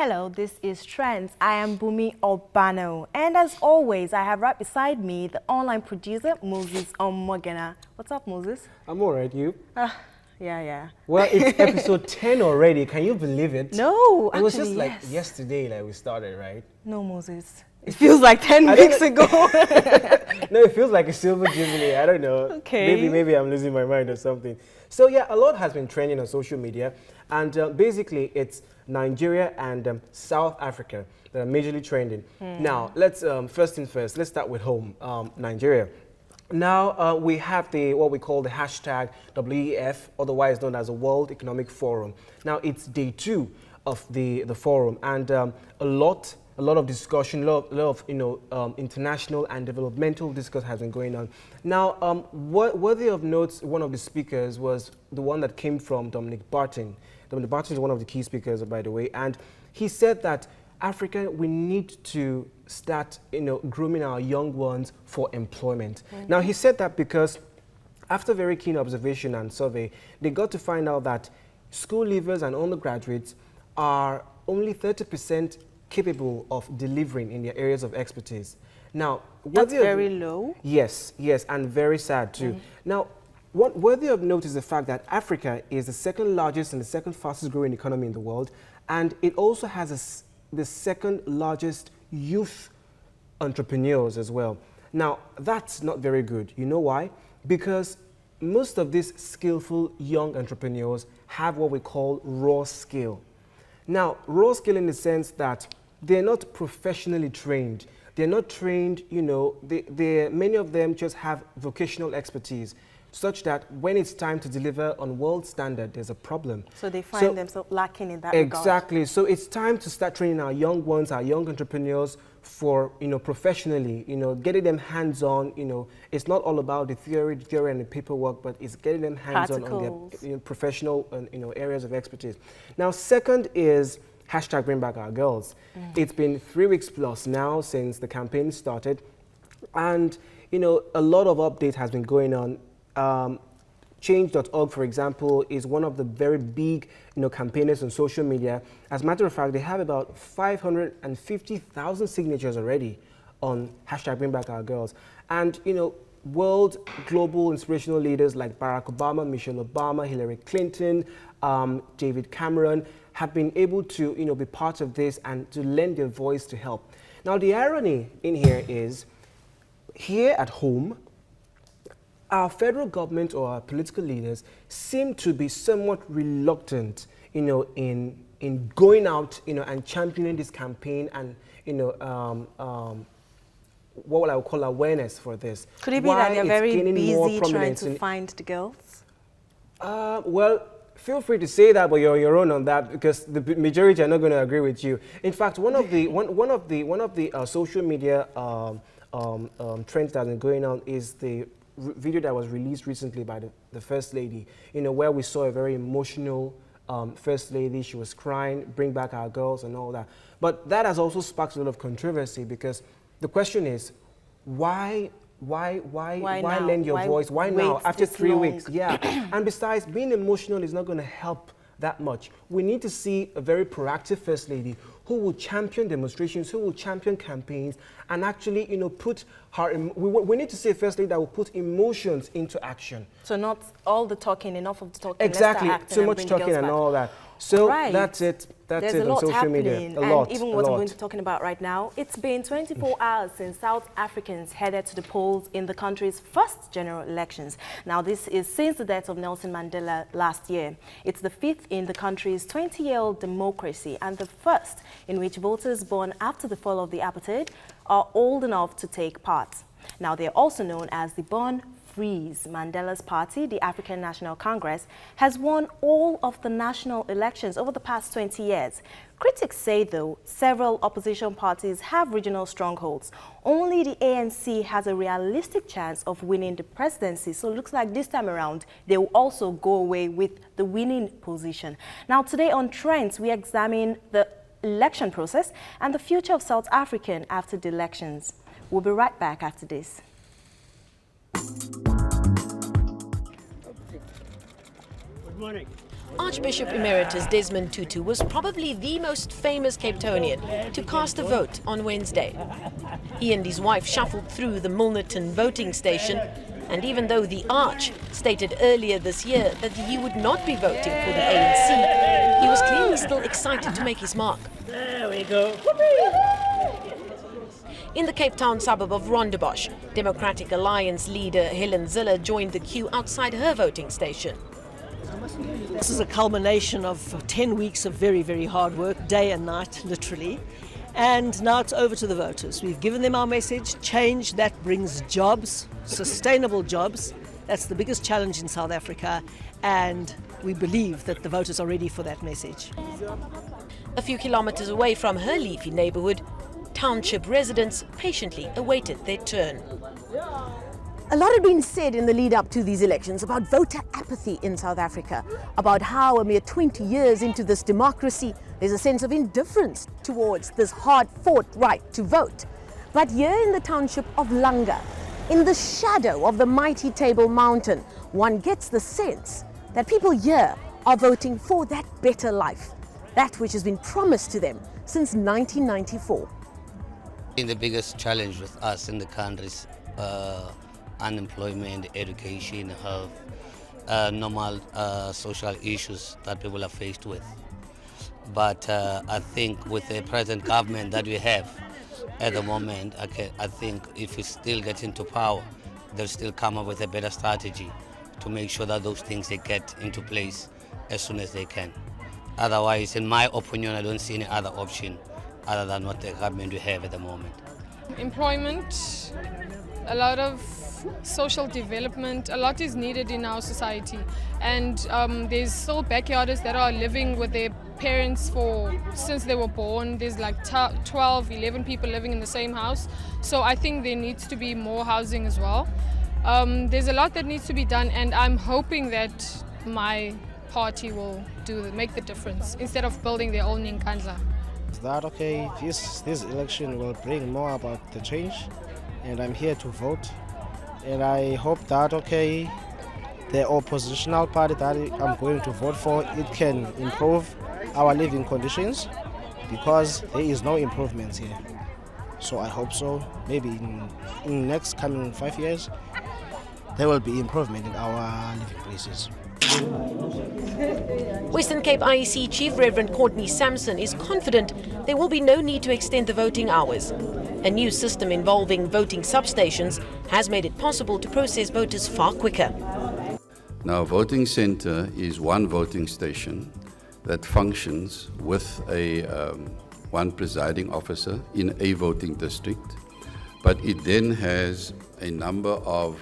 Hello, this is Trends. I am Bumi Obano. And as always, I have right beside me the online producer, Moses Omogena. What's up, Moses? I'm all right, you? Yeah. Well, it's episode 10 already. Can you believe it? No, It was actually, just like yes. yesterday like we started, right? No, Moses. It feels like 10 weeks ago. No, it feels like a silver jubilee. I don't know. Okay. Maybe I'm losing my mind or something. So yeah, a lot has been trending on social media. And basically, it's Nigeria and South Africa that are majorly trending. Now, let's first thing first. Let's start with home, Nigeria. Now we have what we call the hashtag WEF, otherwise known as the World Economic Forum. Now it's day 2 of the forum, and a lot of discussion, a lot of international and developmental discourse has been going on. Now, worthy of note, one of the speakers was the one that came from Dominic Barton. Dominic Barton is one of the key speakers, by the way, and he said that Africa, we need to start, grooming our young ones for employment. Now, he said that because after very keen observation and survey, they got to find out that school leavers and undergraduates are only 30% capable of delivering in their areas of expertise. Now, that's very low. Yes, and very sad too. Now, what worthy of note is the fact that Africa is the second largest and the second fastest growing economy in the world, and it also has the second largest youth entrepreneurs as well. Now, that's not very good. You know why? Because most of these skillful young entrepreneurs have what we call raw skill. Now, raw skill in the sense that they're not professionally trained. They're not trained, many of them just have vocational expertise, such that when it's time to deliver on world standard, there's a problem. So they find themselves lacking in that regard. Exactly. So it's time to start training our young ones, our young entrepreneurs for, professionally, getting them hands-on. It's not all about the theory and the paperwork, but it's getting them hands-on on their professional areas of expertise. Now, second is hashtag Bring Back Our Girls. It's been 3 weeks plus now since the campaign started, and a lot of update has been going on. Change.org, for example, is one of the very big campaigners on social media. As a matter of fact, they have about 550,000 signatures already on hashtag Bring Back Our Girls. And world global inspirational leaders like Barack Obama, Michelle Obama, Hillary Clinton, David Cameron have been able to be part of this and to lend their voice to help. Now, the irony in here is, here at home, our federal government or our political leaders seem to be somewhat reluctant, in going out, and championing this campaign and, what I would call awareness for this. Could it be that they're very busy trying to find the girls? Well, feel free to say that, but you're on your own on that, because the majority are not going to agree with you. In fact, one of the social media trends that have been going on is the video that was released recently by the First Lady, where we saw a very emotional First Lady. She was crying, bring back our girls and all that. But that has also sparked a lot of controversy, because the question is, why lend your voice? Why now, after 3 weeks? Yeah, and besides, being emotional is not going to help that much. We need to see a very proactive First Lady who will champion demonstrations, who will champion campaigns, and actually, put her. We need to see a First Lady that will put emotions into action. So not all the talking, enough of the talking. Exactly, too much talking and all that. So that's it. That's it on social media. A lot. And even what I'm going to be talking about right now, it's been 24 hours since South Africans headed to the polls in the country's first general elections. Now, this is since the death of Nelson Mandela last year. It's the 5th in the country's 20-year-old democracy and the first in which voters born after the fall of the apartheid are old enough to take part. Now, they're also known as the Born Frees. Mandela's party, the African National Congress, has won all of the national elections over the past 20 years. Critics say, though, several opposition parties have regional strongholds. Only the ANC has a realistic chance of winning the presidency, so it looks like this time around they will also go away with the winning position. Now, today on Trends, we examine the election process and the future of South Africa after the elections. We'll be right back after this. Good morning. Archbishop Emeritus Desmond Tutu was probably the most famous Cape Townian to cast a vote on Wednesday. He and his wife shuffled through the Milnerton voting station, and even though the Arch stated earlier this year that he would not be voting for the ANC, he was clearly still excited to make his mark. There we go. In the Cape Town suburb of Rondebosch, Democratic Alliance leader Helen Ziller joined the queue outside her voting station. This is a culmination of 10 weeks of very, very hard work, day and night, literally. And now it's over to the voters. We've given them our message, change that brings jobs, sustainable jobs. That's the biggest challenge in South Africa, and we believe that the voters are ready for that message. A few kilometers away from her leafy neighborhood, township residents patiently awaited their turn. A lot had been said in the lead up to these elections about voter apathy in South Africa, about how a mere 20 years into this democracy, there's a sense of indifference towards this hard-fought right to vote. But here in the township of Langa, in the shadow of the mighty Table Mountain, one gets the sense that people here are voting for that better life, that which has been promised to them since 1994. The biggest challenge with us in the country is unemployment, education, health, normal social issues that people are faced with. But I think with the present government that we have at the moment, I think if we still get into power, they'll still come up with a better strategy to make sure that those things they get into place as soon as they can. Otherwise, in my opinion, I don't see any other option other than what the government we have at the moment. Employment, a lot of social development, a lot is needed in our society, and there's still backyarders that are living with their parents since they were born. There's like 12, 11 people living in the same house, so I think there needs to be more housing as well. There's a lot that needs to be done, and I'm hoping that my party will make the difference instead of building their own Nkandla. That okay, this election will bring more about the change, and I'm here to vote, and I hope that okay, the oppositional party that I'm going to vote for, it can improve our living conditions, because there is no improvements here. So I hope so. Maybe in next coming 5 years there will be improvement in our living places. Western Cape IEC Chief Reverend Courtney Sampson is confident there will be no need to extend the voting hours. A new system involving voting substations has made it possible to process voters far quicker. Now, a voting centre is one voting station that functions with one presiding officer in a voting district, but it then has a number of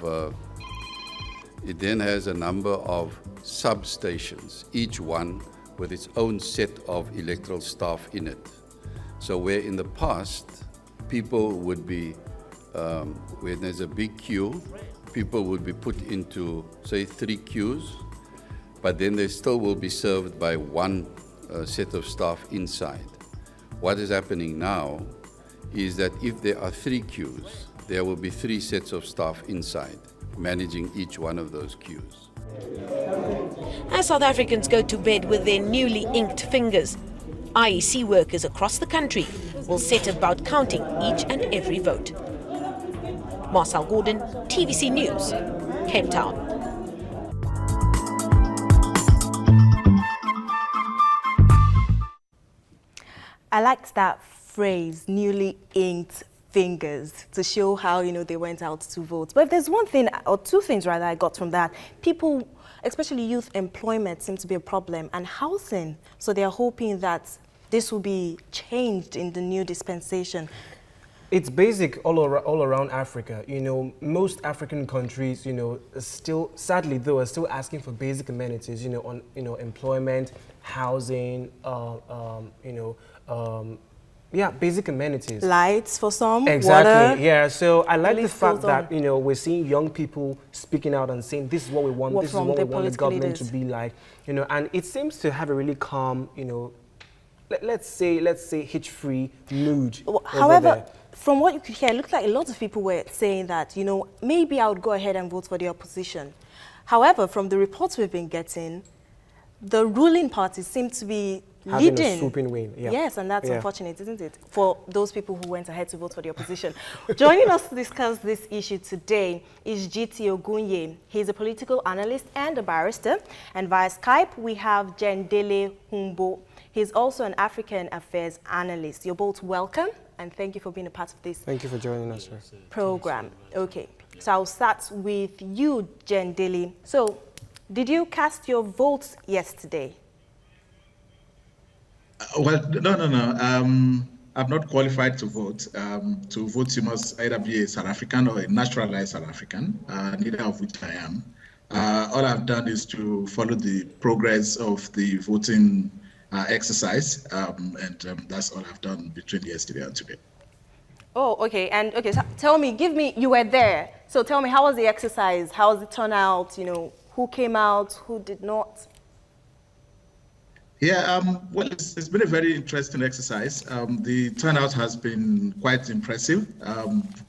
substations, each one with its own set of electoral staff in it. So where in the past people would be, when there's a big queue, people would be put into, say, 3 queues, but then they still will be served by one set of staff inside. What is happening now is that if there are 3 queues, there will be 3 sets of staff inside, managing each one of those queues. As South Africans go to bed with their newly inked fingers, IEC workers across the country will set about counting each and every vote. Marcel Gordon, TVC News, Cape Town. I liked that phrase, newly inked fingers, to show how, they went out to vote. But if there's one thing, or 2 things rather, I got from that, people, especially youth employment, seems to be a problem, and housing. So they're hoping that this will be changed in the new dispensation. It's basic all around Africa. Most African countries, still, sadly though, are still asking for basic amenities, on, employment, housing, yeah, basic amenities. Lights for some, exactly, water. Yeah. So I like the fact that, we're seeing young people speaking out and saying, this is what we want, this is what we want the government to be like, and it seems to have a really calm, let's say hitch-free mood. However, from what you could hear, it looked like a lot of people were saying that, maybe I would go ahead and vote for the opposition. However, from the reports we've been getting, the ruling party seem to be having leading. a swooping win. Yeah. Yes, and that's Yeah. unfortunate, isn't it, for those people who went ahead to vote for the opposition. Joining us to discuss this issue today is GT Ogunye. He's a political analyst and a barrister. And via Skype, we have Jendele Humbo. He's also an African affairs analyst. You're both welcome, and thank you for being a part of this Thank you for joining us, sir. program. Okay, so I'll start with you, Jendele. So, did you cast your votes yesterday? Well, no. I'm not qualified to vote. To vote, you must either be a South African or a naturalized South African, neither of which I am. All I've done is to follow the progress of the voting exercise, and that's all I've done between yesterday and today. Oh, okay. And okay, so tell me, you were there. So tell me, how was the exercise? How was the turnout? You know, who came out, who did not? Yeah, well, it's been a very interesting exercise. The turnout has been quite impressive.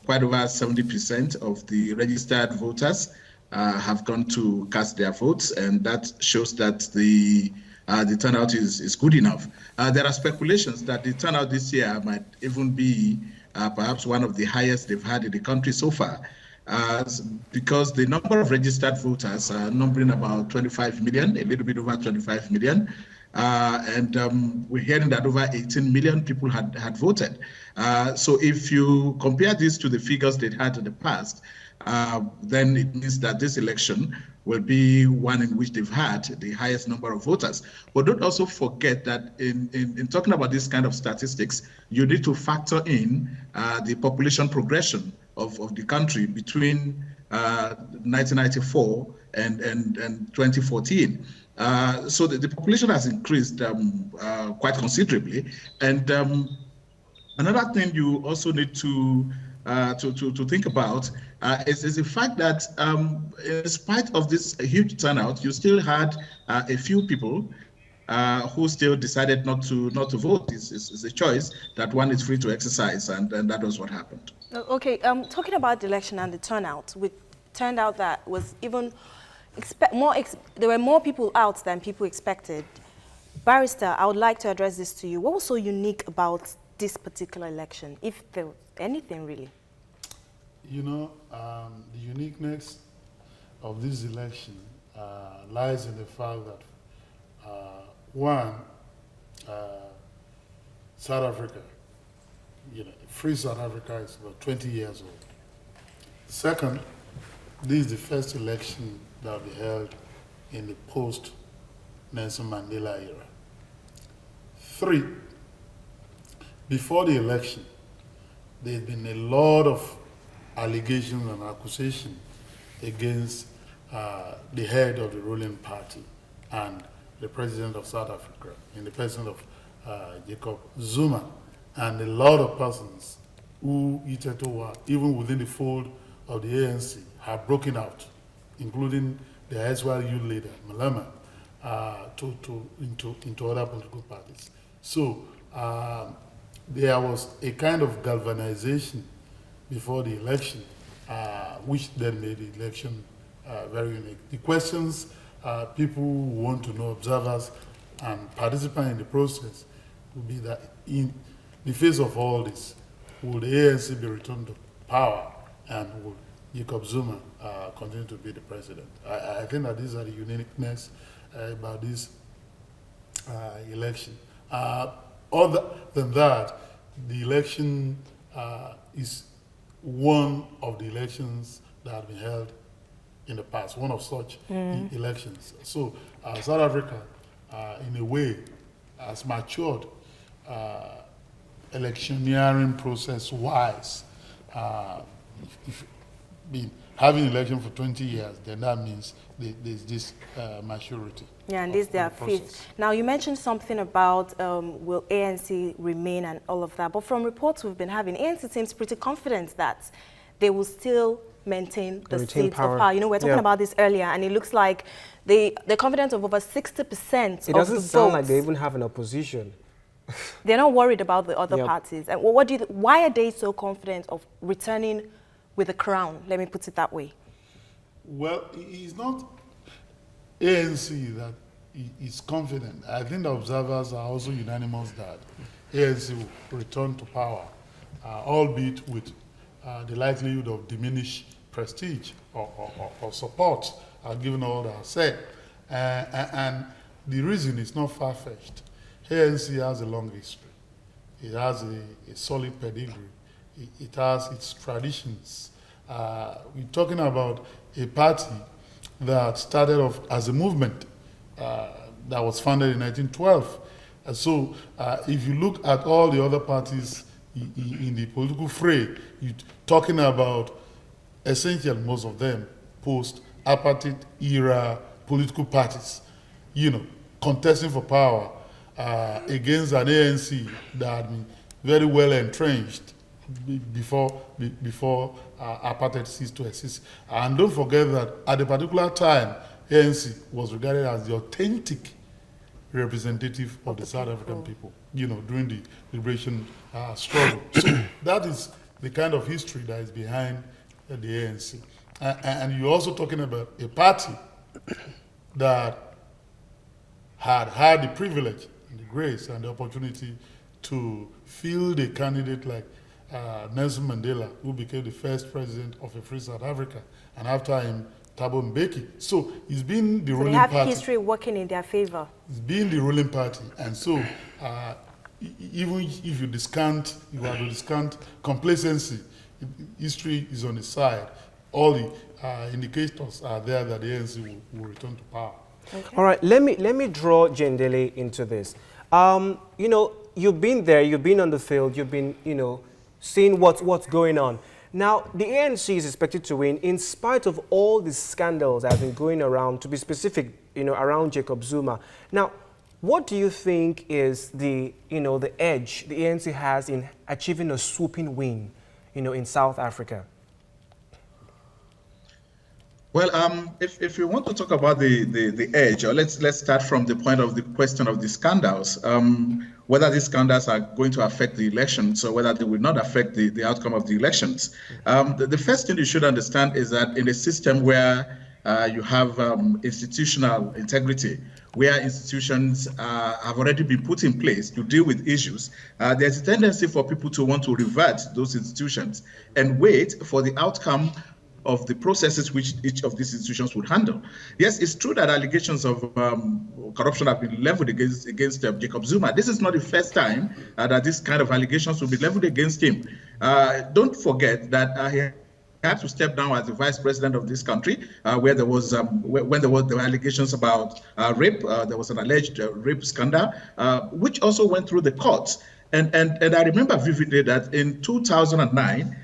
Quite over 70% of the registered voters have gone to cast their votes, and that shows that the turnout is good enough. There are speculations that the turnout this year might even be perhaps one of the highest they've had in the country so far, because the number of registered voters are numbering about 25 million, a little bit over 25 million. And we're hearing that over 18 million people had voted. So if you compare this to the figures they had in the past, then it means that this election will be one in which they've had the highest number of voters. But don't also forget that in talking about this kind of statistics, you need to factor in the population progression of the country between 1994 and 2014. So the population has increased quite considerably. And another thing you also need to think about is the fact that in spite of this huge turnout, you still had a few people who still decided not to vote. It's a choice that one is free to exercise, and that was what happened. Okay, talking about the election and the turnout, it turned out that was even there were more people out than people expected. Barrister, I would like to address this to you. What was so unique about this particular election, if there was anything really? You know, the uniqueness of this election lies in the fact that, one, South Africa, free South Africa is about 20 years old. Second, this is the first election that will be held in the post-Nelson Mandela era. Three, before the election, there had been a lot of allegations and accusations against the head of the ruling party and the president of South Africa, and the president of Jacob Zuma, and a lot of persons who, even within the fold of the ANC, have broken out, including the SYU leader, Malema, into other political parties. So there was a kind of galvanization before the election, which then made the election very unique. The questions people want to know, observers and participants in the process, would be that in the face of all this, will the ANC be returned to power, and will Jacob Zuma continue to be the president? I think that these are the uniqueness about this election. Other than that, the election is one of the elections that have been held in the past, one of such elections. So South Africa, in a way, has matured electioneering process-wise. If been having election for 20 years, then that means there's this maturity. Yeah, and this is their fifth. Now, you mentioned something about will ANC remain and all of that, but from reports we've been having, ANC seems pretty confident that they will still maintain the seat of power. You know, we were talking about this earlier, and it looks like they're confident of over 60%. It doesn't sound like they even have an opposition. They're not worried about the other parties. And why are they so confident of returning with a crown? Let me put it that way. Well, it's not ANC that is confident. I think the observers are also unanimous that ANC will return to power, albeit with the likelihood of diminished prestige or support, given all that I said. And the reason is not far-fetched. ANC has a long history. It has a solid pedigree. It has its traditions. We're talking about a party that started off as a movement that was founded in 1912. And so if you look at all the other parties in the political fray, you're talking about essentially most of them post-apartheid era political parties, contesting for power against an ANC that had been very well entrenched before apartheid ceased to exist. And don't forget that at a particular time, ANC was regarded as the authentic representative of the South African people, during the liberation struggle. So that is the kind of history that is behind the ANC. And you're also talking about a party that had the privilege and the grace and the opportunity to field a candidate like Nelson Mandela, who became the first president of a free South Africa, and after him, Thabo Mbeki. So it's been the ruling party. They have history working in their favor. It's been the ruling party, and so even if you have to discount complacency, history is on the side. All the indicators are there that the ANC will return to power. Okay. All right, let me draw Jendele into this. You've been there, you've been on the field, you've been, seeing what's going on. Now, the ANC is expected to win in spite of all the scandals that have been going around, to be specific, around Jacob Zuma. Now, what do you think is the edge the ANC has in achieving a swooping win, in South Africa? Well, if you want to talk about the edge, or let's start from the point of the question of the scandals, whether these scandals are going to affect the elections or whether they will not affect the outcome of the elections. The first thing you should understand is that in a system where you have institutional integrity, where institutions have already been put in place to deal with issues, there's a tendency for people to want to revert those institutions and wait for the outcome of the processes which each of these institutions would handle. Yes, it's true that allegations of corruption have been leveled against Jacob Zuma. This is not the first time that this kind of allegations will be leveled against him. Don't forget that he had to step down as the vice president of this country, where there was when there were allegations about rape. There was an alleged rape scandal, which also went through the courts. And I remember vividly that in 2009,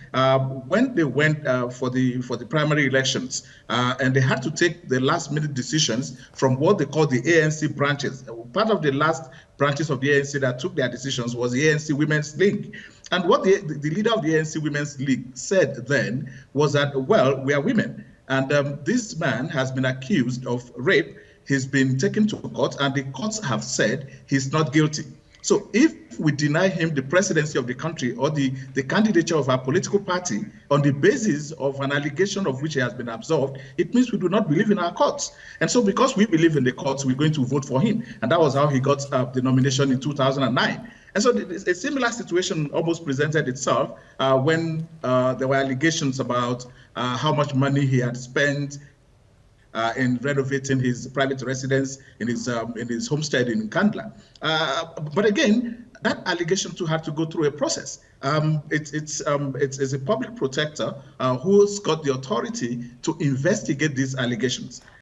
when they went for the primary elections, and they had to take the last-minute decisions from what they call the ANC branches. Part of the last branches of the ANC that took their decisions was the ANC Women's League. And what the leader of the ANC Women's League said then was that, well, we are women, and this man has been accused of rape. He's been taken to court, and the courts have said he's not guilty. So if we deny him the presidency of the country or the candidature of our political party on the basis of an allegation of which he has been absolved, it means we do not believe in our courts. And so because we believe in the courts, we're going to vote for him. And that was how he got the nomination in 2009. And so a similar situation almost presented itself when there were allegations about how much money he had spent in renovating his private residence in his homestead in Kandla. But again, that allegation too had to go through a process. It's a public protector who's got the authority to investigate these allegations.